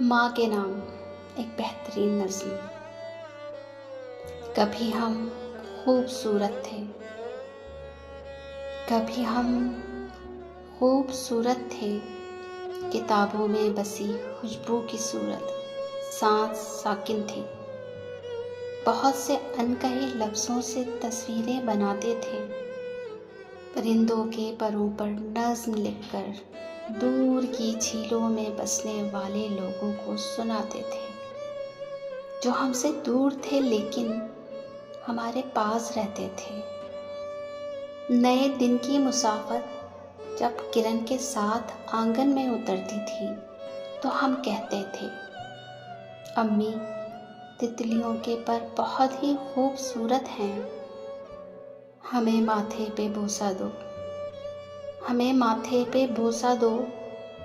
माँ के नाम एक बेहतरीन नज़्म। कभी हम खूबसूरत थे, कभी हम खूबसूरत थे, किताबों में बसी खुशबू की सूरत सांस साकिन थी। बहुत से अनकहे लफ्ज़ों से तस्वीरें बनाते थे, परिंदों के परों पर नज़्म लिखकर दूर की झीलों में बसने वाले लोगों को सुनाते थे, जो हमसे दूर थे लेकिन हमारे पास रहते थे। नए दिन की मुसाफत जब किरण के साथ आंगन में उतरती थी तो हम कहते थे, अम्मी तितलियों के पर बहुत ही खूबसूरत हैं, हमें माथे पे बोसा दो, हमें माथे पे बोसा दो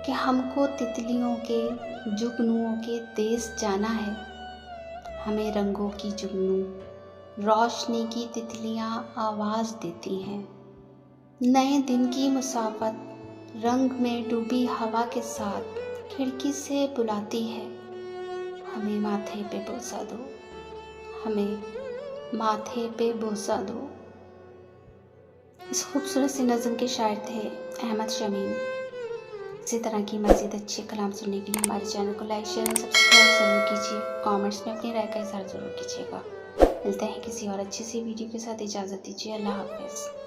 कि हमको तितलियों के जुगनुओं के देश जाना है। हमें रंगों की जुगनू रोशनी की तितलियां आवाज़ देती हैं। नए दिन की मुसाफत रंग में डूबी हवा के साथ खिड़की से बुलाती है, हमें माथे पे बोसा दो, हमें माथे पे बोसा दो। इस खूबसूरत सी नज़्म के शायर थे अहमद शमीम। इसी तरह की मज़ीद अच्छे कलाम सुनने के लिए हमारे चैनल को लाइक शेयर और सब्सक्राइब ज़रूर कीजिए। कमेंट्स में अपनी राय का इज़हार ज़रूर कीजिएगा। मिलते हैं किसी और अच्छी सी वीडियो के साथ। इजाज़त दीजिए। अल्लाह हाफ़िज़।